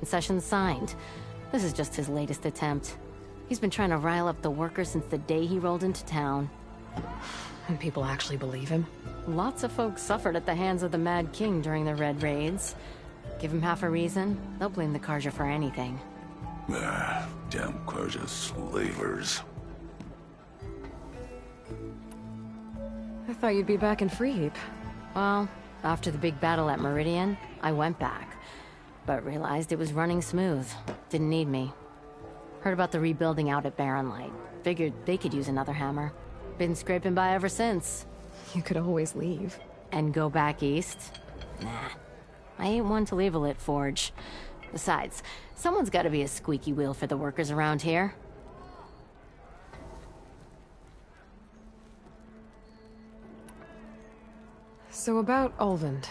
Concession signed. This is just his latest attempt. He's been trying to rile up the workers since the day he rolled into town. And people actually believe him? Lots of folks suffered at the hands of the Mad King during the Red Raids. Give him half a reason, they'll blame the Karja for anything. Ah, damn Karja slavers. I thought you'd be back in Freeheap. Well, after the big battle at Meridian, I went back. But realized it was running smooth. Didn't need me. Heard about the rebuilding out at Barren Light. Figured they could use another hammer. Been scraping by ever since. You could always leave. And go back east? Nah. I ain't one to leave a lit forge. Besides, someone's gotta be a squeaky wheel for the workers around here. So about Ulvund.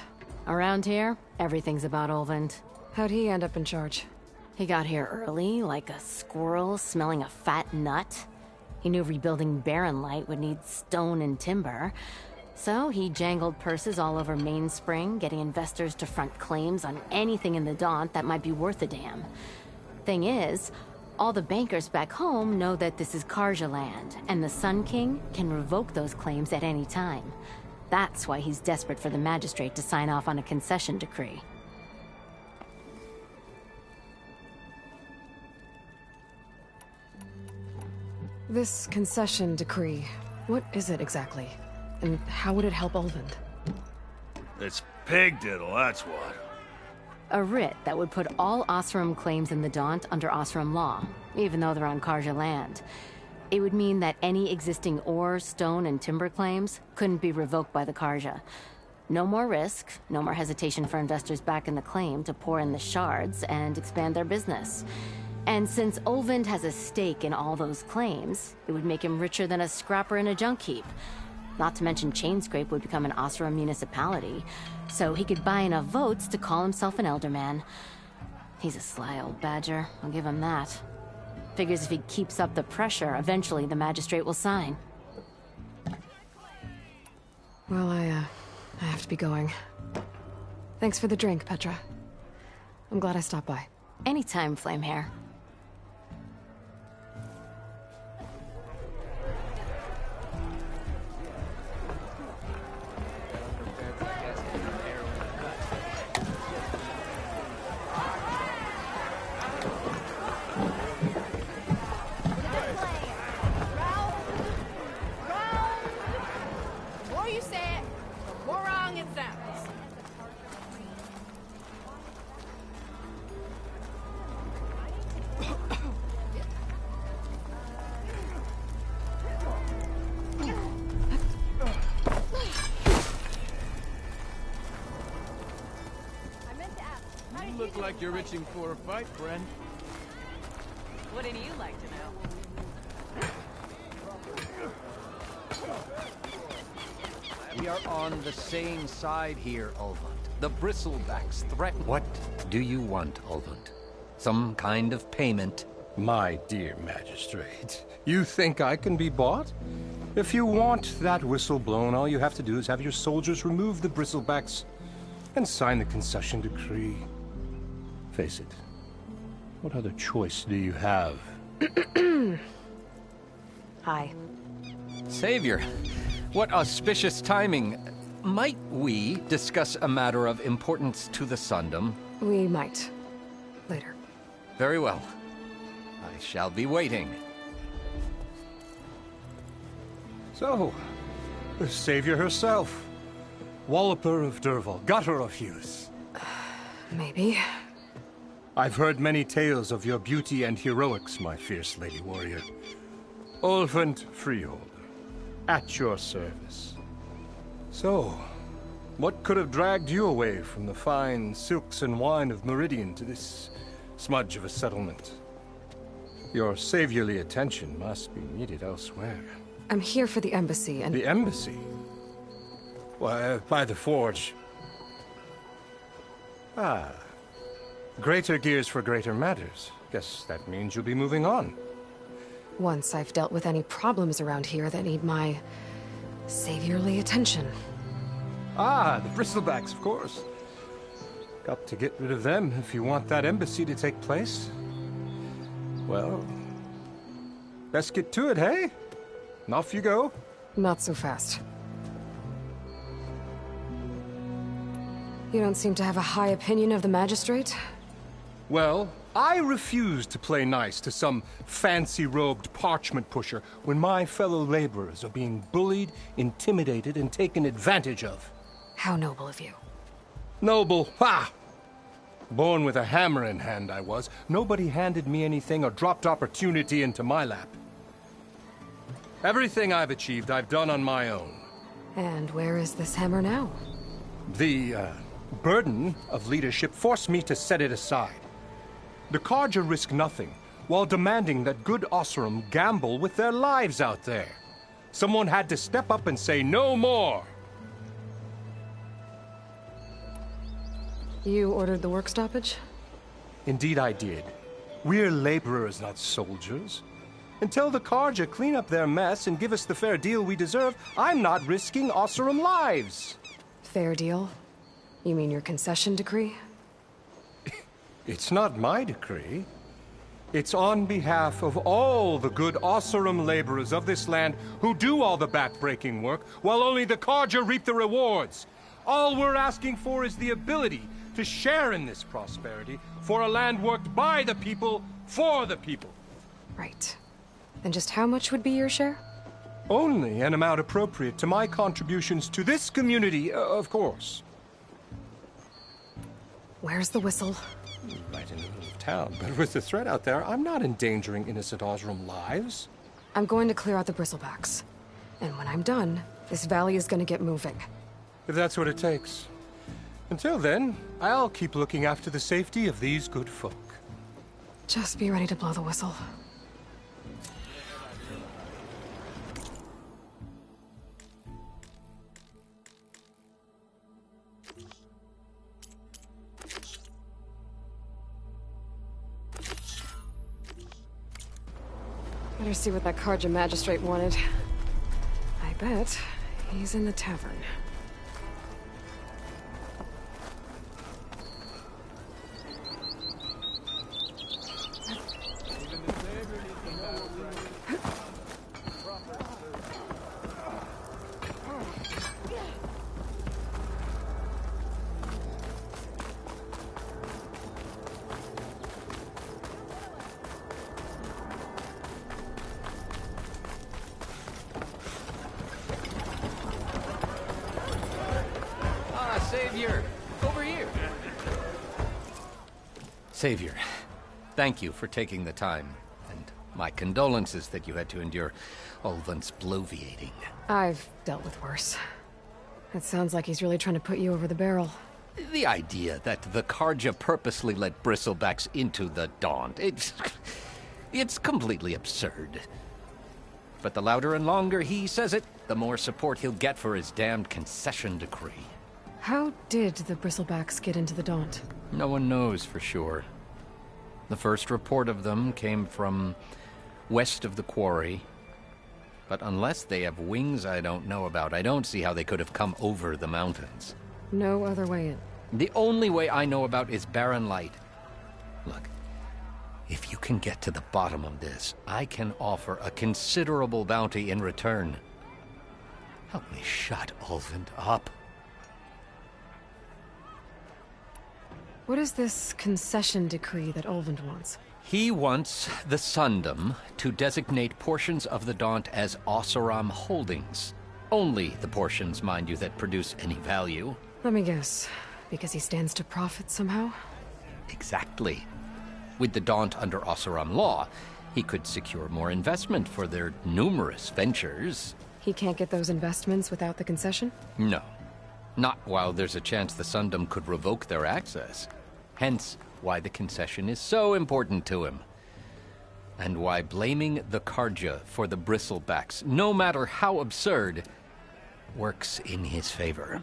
Around here, everything's about Ulvund. How'd he end up in charge? He got here early, like a squirrel smelling a fat nut. He knew rebuilding Barren Light would need stone and timber. So he jangled purses all over Mainspring, getting investors to front claims on anything in the Daunt that might be worth a damn. Thing is, all the bankers back home know that this is Karja land, and the Sun King can revoke those claims at any time. That's why he's desperate for the magistrate to sign off on a concession decree. This concession decree, what is it exactly? And how would it help Ulvund? It's pig diddle, that's what. A writ that would put all Osram claims in the Daunt under Osram law, even though they're on Karja land. It would mean that any existing ore, stone, and timber claims couldn't be revoked by the Karja. No more risk, no more hesitation for investors back in the claim to pour in the shards and expand their business. And since Ulvund has a stake in all those claims, it would make him richer than a scrapper in a junk heap. Not to mention Chainscrape would become an Osram municipality, so he could buy enough votes to call himself an elderman. He's a sly old badger, I'll give him that. Figures if he keeps up the pressure, eventually the magistrate will sign. Well, I have to be going. Thanks for the drink, Petra. I'm glad I stopped by. Anytime, Flamehair. Look like you're itching for a fight, friend. Wouldn't you like to know? We are on the same side here, Ulvund. The Bristlebacks threaten. What do you want, Ulvund? Some kind of payment? My dear magistrate, you think I can be bought? If you want that whistle blown, all you have to do is have your soldiers remove the Bristlebacks and sign the concession decree. Face it, what other choice do you have? Hi. Savior, what auspicious timing. Might we discuss a matter of importance to the Sundom? We might. Later. Very well. I shall be waiting. So, the savior herself. Walloper of Derval, gutter of Hughes. Maybe. I've heard many tales of your beauty and heroics, my fierce lady warrior. Ulvund Freeholder, at your service. So, what could have dragged you away from the fine silks and wine of Meridian to this smudge of a settlement? Your saviorly attention must be needed elsewhere. I'm here for the embassy and... The embassy? Why, by the forge. Ah. Greater gears for greater matters. Guess that means you'll be moving on. Once I've dealt with any problems around here that need my saviorly attention. Ah, the Bristlebacks, of course. Got to get rid of them if you want that embassy to take place. Well, best get to it, hey? And off you go. Not so fast. You don't seem to have a high opinion of the magistrate? Well, I refuse to play nice to some fancy-robed parchment pusher when my fellow laborers are being bullied, intimidated, and taken advantage of. How noble of you. Noble, ha! Born with a hammer in hand, I was. Nobody handed me anything or dropped opportunity into my lap. Everything I've achieved, I've done on my own. And where is this hammer now? The, burden of leadership forced me to set it aside. The Carja risk nothing, while demanding that good Osram gamble with their lives out there. Someone had to step up and say no more. You ordered the work stoppage? Indeed I did. We're laborers, not soldiers. Until the Carja clean up their mess and give us the fair deal we deserve, I'm not risking Osram lives. Fair deal? You mean your concession decree? It's not my decree. It's on behalf of all the good Osram laborers of this land who do all the back-breaking work, while only the Carja reap the rewards. All we're asking for is the ability to share in this prosperity for a land worked by the people, for the people. Right. Then just how much would be your share? Only an amount appropriate to my contributions to this community, of course. Where's the whistle? Right in the middle of town, but with the threat out there, I'm not endangering innocent Osram lives. I'm going to clear out the bristlebacks. And when I'm done, this valley is going to get moving. If that's what it takes. Until then, I'll keep looking after the safety of these good folk. Just be ready to blow the whistle. Better see what that Carja magistrate wanted. I bet he's in the tavern. Savior! Over here! Savior, thank you for taking the time, and my condolences that you had to endure Ulvund's bloviating. I've dealt with worse. It sounds like he's really trying to put you over the barrel. The idea that the Carja purposely let bristlebacks into the Daunt, it's completely absurd. But the louder and longer he says it, the more support he'll get for his damned concession decree. How did the bristlebacks get into the Daunt? No one knows for sure. The first report of them came from west of the quarry. But unless they have wings I don't know about, I don't see how they could have come over the mountains. No other way in. The only way I know about is barren light. Look, if you can get to the bottom of this, I can offer a considerable bounty in return. Help me shut Ulvund up. What is this concession decree that Ulvund wants? He wants the Sundom to designate portions of the Daunt as Oseram holdings. Only the portions, mind you, that produce any value. Let me guess. Because he stands to profit somehow? Exactly. With the Daunt under Oseram law, he could secure more investment for their numerous ventures. He can't get those investments without the concession? No. Not while there's a chance the Sundom could revoke their access. Hence, why the concession is so important to him. And why blaming the Carja for the bristlebacks, no matter how absurd, works in his favor.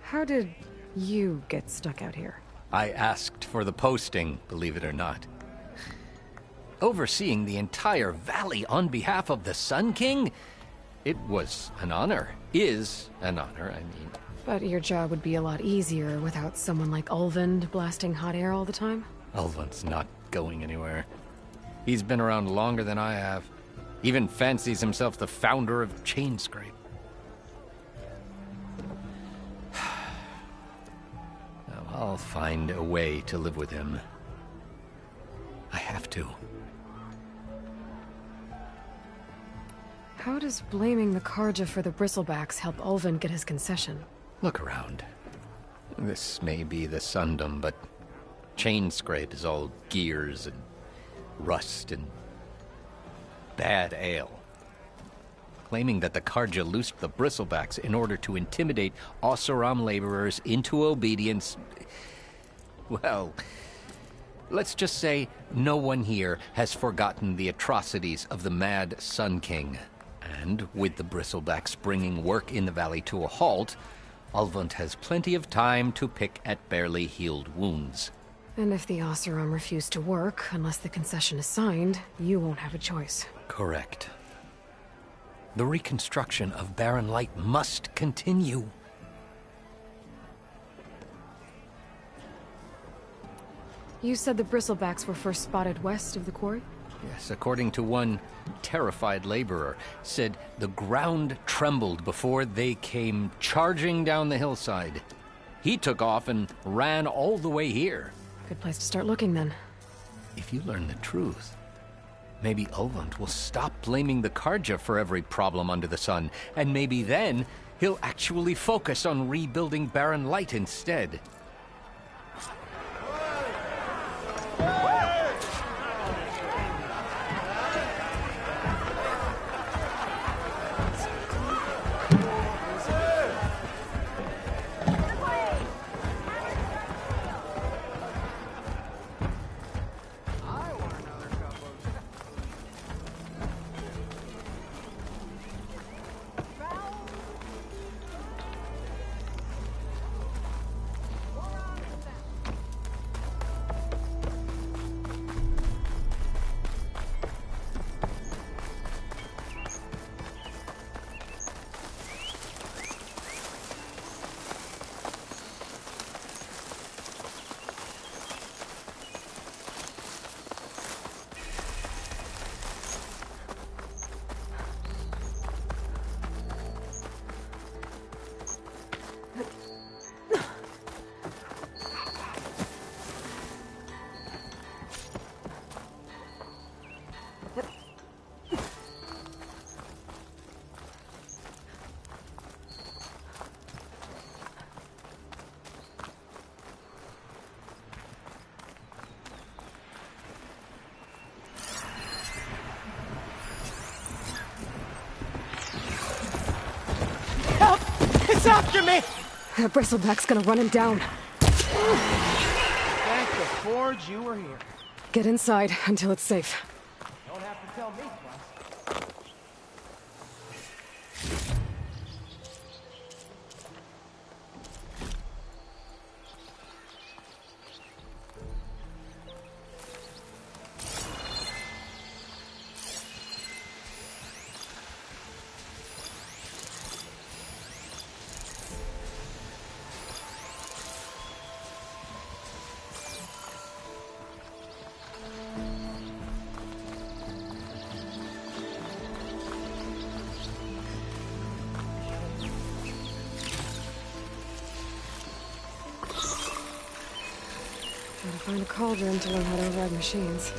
How did you get stuck out here? I asked for the posting, believe it or not. Overseeing the entire valley on behalf of the Sun King? It was an honor. Is an honor, I mean. But your job would be a lot easier without someone like Ulvund blasting hot air all the time? Ulvund's not going anywhere. He's been around longer than I have. Even fancies himself the founder of Chainscrape. Now, I'll find a way to live with him. I have to. How does blaming the Karja for the bristlebacks help Ulvund get his concession? Look around. This may be the Sundom, but Chainscrape is all gears and rust and bad ale. Claiming that the Karja loosed the bristlebacks in order to intimidate Oseram laborers into obedience. Well, let's just say no one here has forgotten the atrocities of the Mad Sun King. And with the bristlebacks bringing work in the valley to a halt, Ulvund has plenty of time to pick at barely healed wounds. And if the Oseram refuse to work, unless the concession is signed, you won't have a choice. Correct. The reconstruction of Barren Light must continue. You said the bristlebacks were first spotted west of the quarry? Yes, according to one terrified laborer, said the ground trembled before they came charging down the hillside. He took off and ran all the way here. Good place to start looking, then. If you learn the truth, maybe Ulvund will stop blaming the Karja for every problem under the sun, and maybe then he'll actually focus on rebuilding Barren Light instead. It's after me! That bristleback's gonna run him down. Thank the forge you were here. Get inside until it's safe. Don't have to tell me twice. Gotta find a cauldron to learn how to override machines.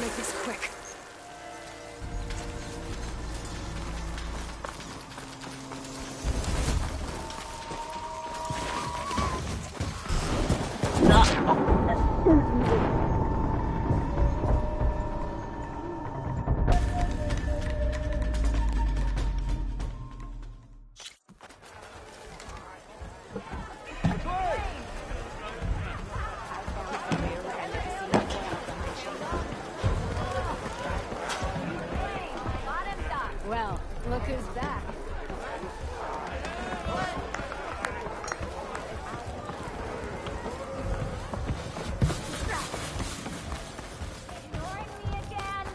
make this quick. Well, look who's back. Ignoring me again?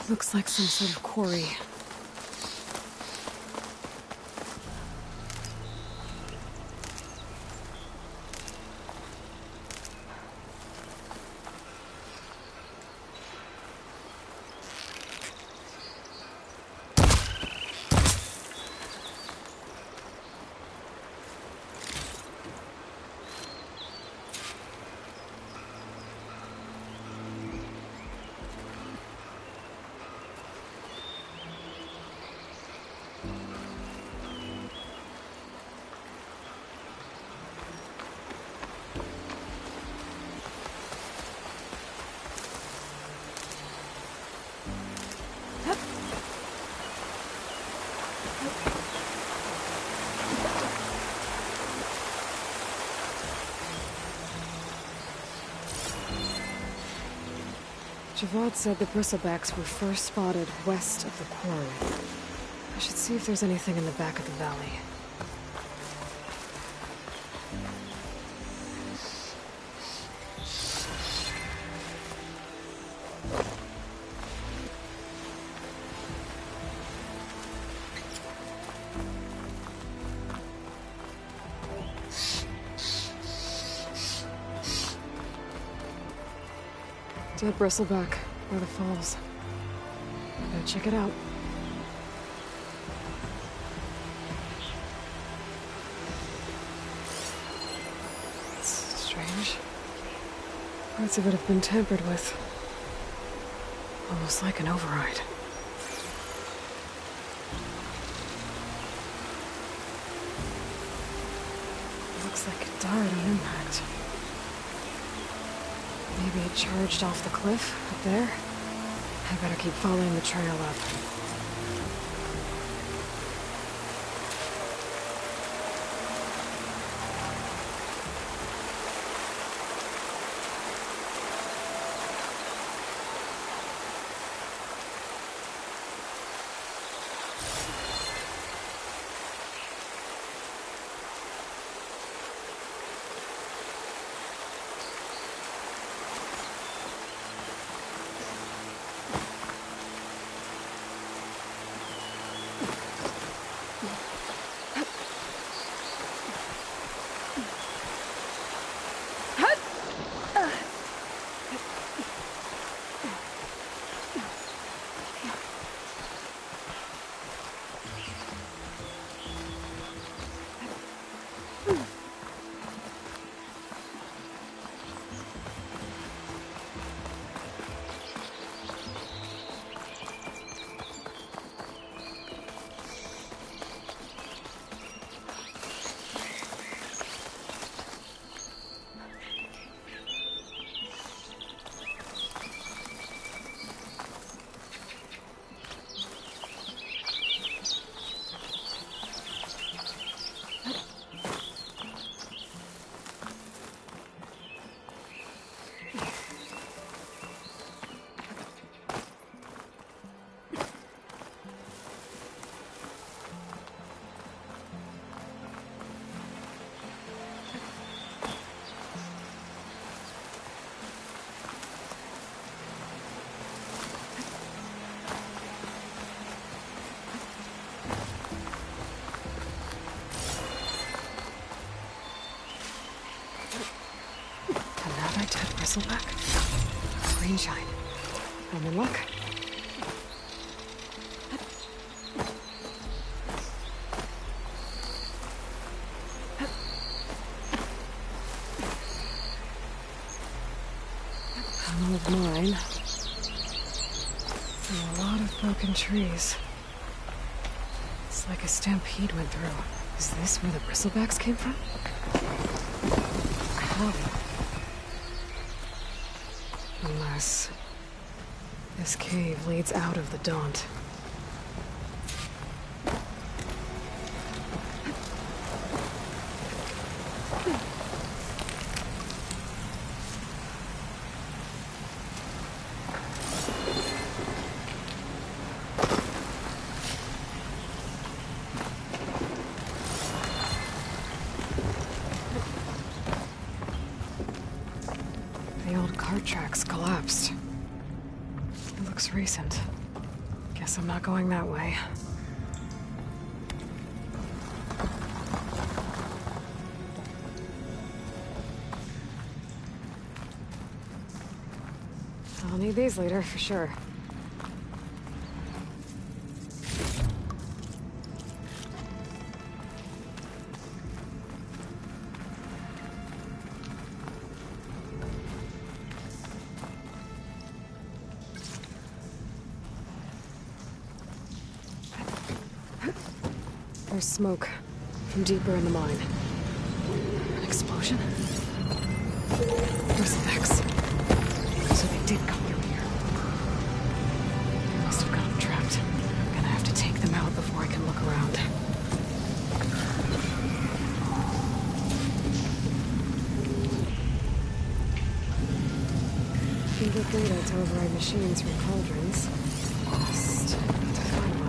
Looks like some sort of quarry. Javad said the bristlebacks were first spotted west of the quarry. I should see if there's anything in the back of the valley. Dead bristleback by the falls. Gotta check it out. It's strange. Parts of it have been tampered with. Almost like an override. Looks like it died on impact. Maybe it charged off the cliff up there. I better keep following the trail up. bristleback. Green shine. I'm in luck. Tunnel of mine. And a lot of broken trees. It's like a stampede went through. Is this where the bristlebacks came from? How? Unless this cave leads out of the Daunt. The old cart tracks collapsed. It looks recent. Guess I'm not going that way. I'll need these later, for sure. There's smoke from deeper in the mine. An explosion? Bristlebacks. So they did come through here. They must have gotten trapped. I'm gonna have to take them out before I can look around. Can get data to override machines from cauldrons. Just need to find one.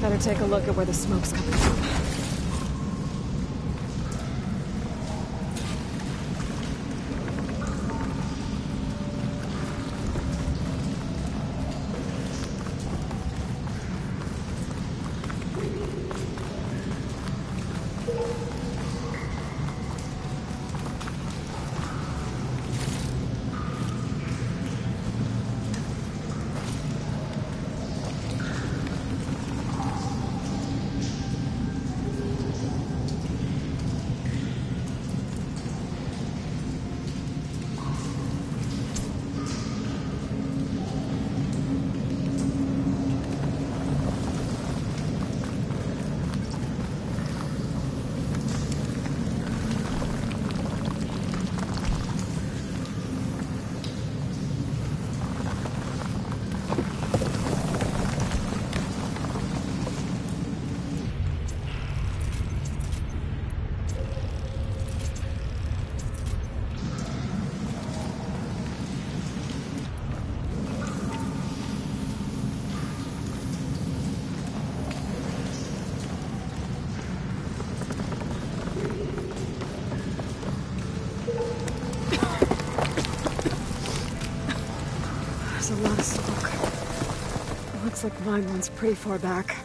Better take a look at where the smoke's coming from. There's a lot of smoke. It looks like mine runs pretty far back.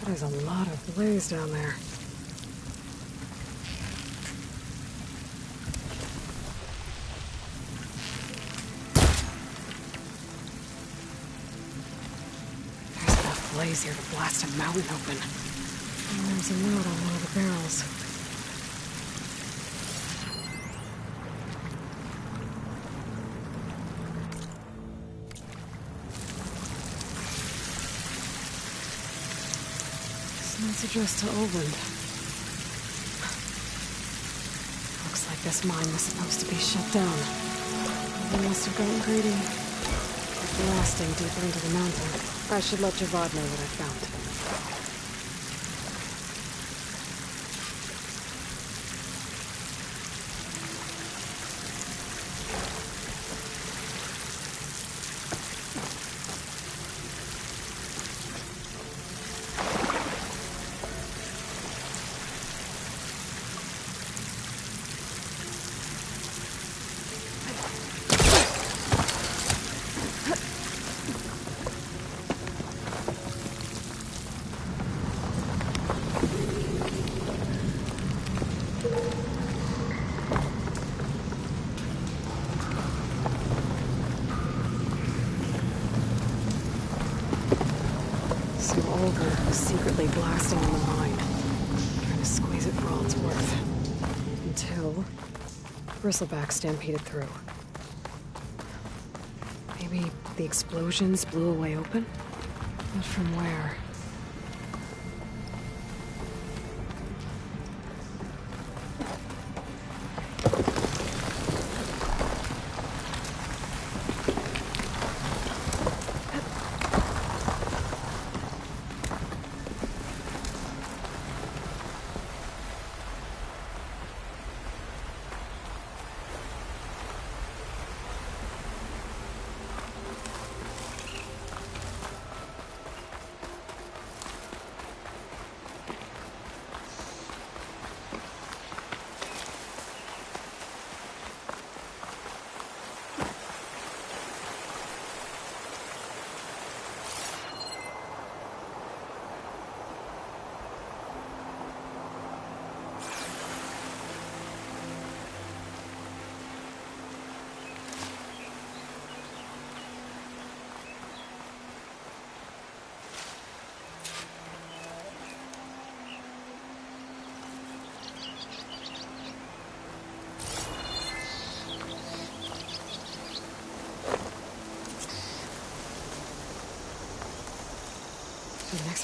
There's a lot of blaze down there. There's enough blaze here to blast a mountain open. And there's a note on one of the barrels. It's addressed to Oland. Looks like this mine was supposed to be shut down. They must have gotten greedy. Blasting deeper into the mountain. I should let Javad know what I found. Secretly blasting in the mine, trying to squeeze it for all it's worth. Until Bristleback stampeded through. Maybe the explosions blew a way open? But from where?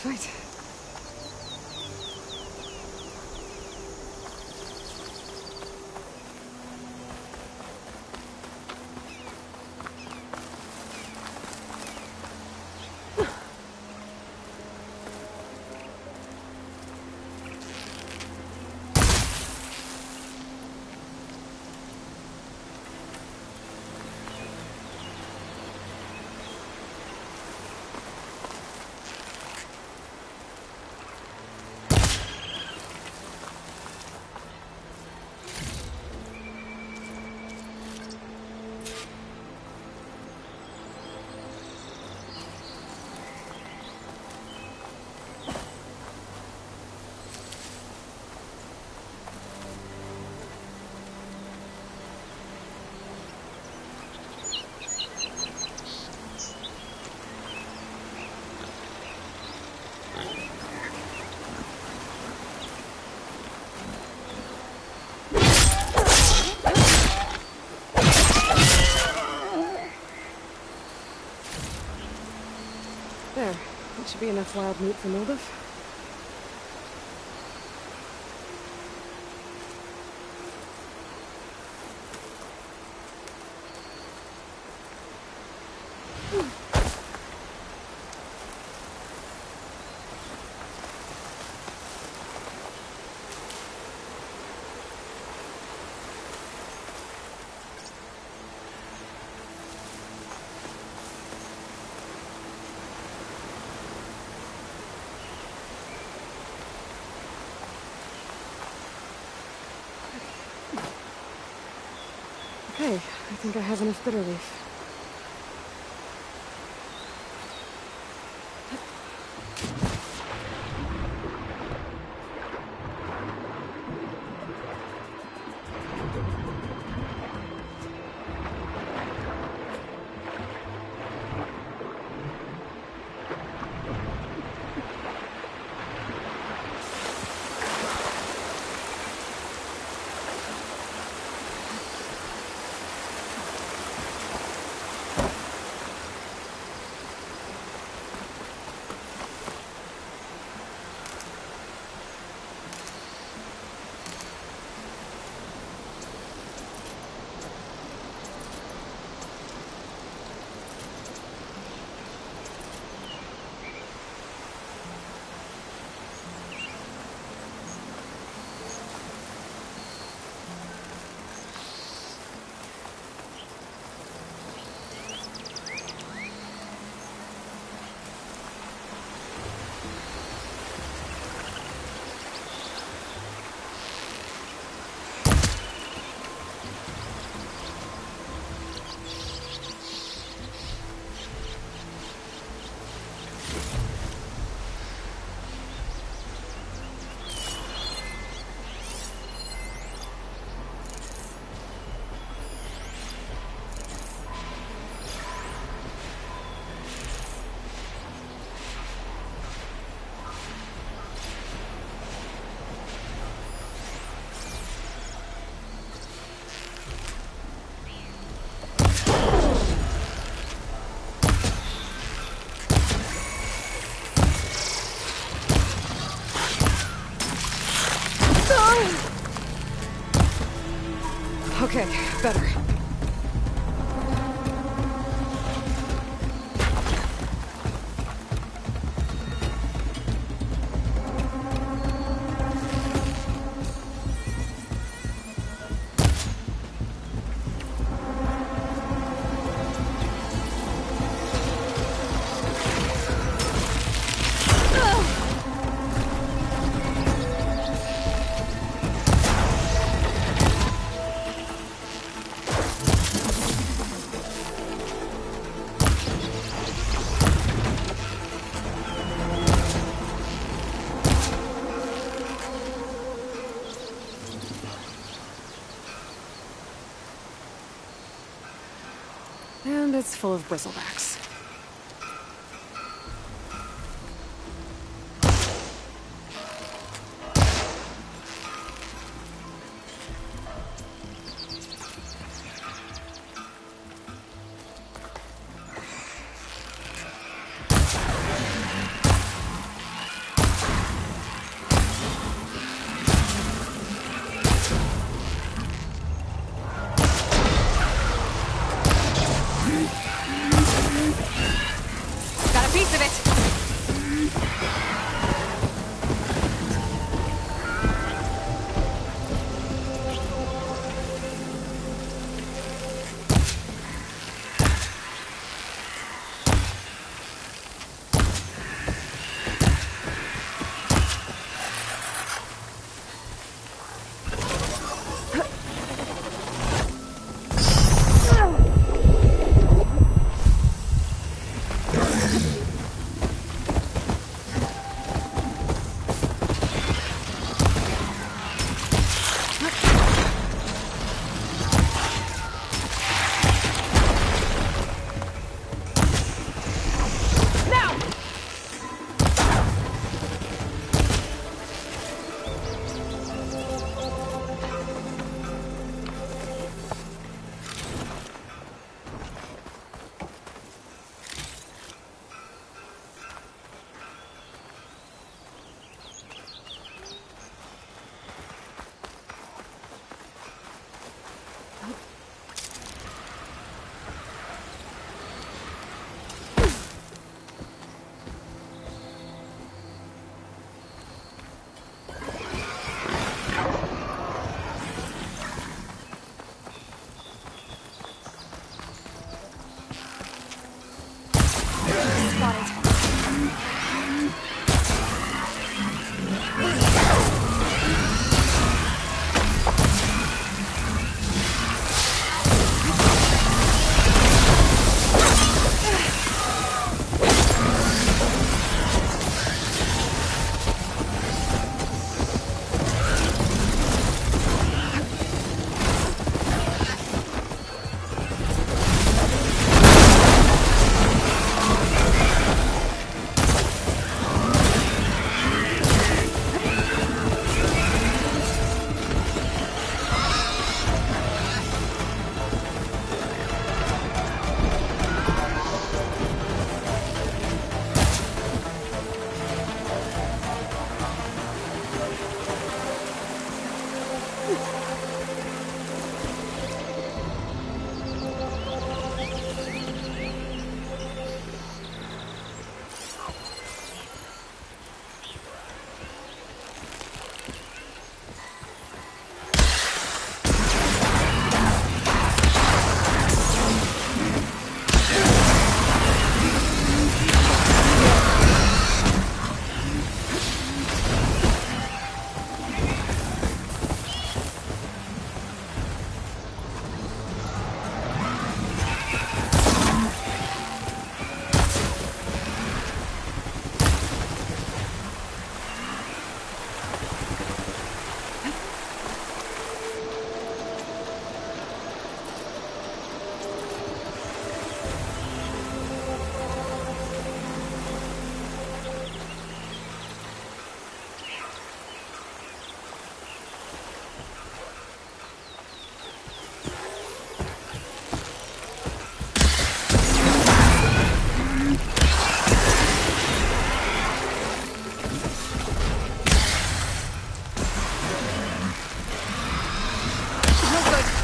Sweet. There. That should be enough wild meat for Moldov. Okay, I think I have enough bitter leaf. Okay, better. And it's full of bristlebacks.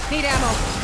Need ammo.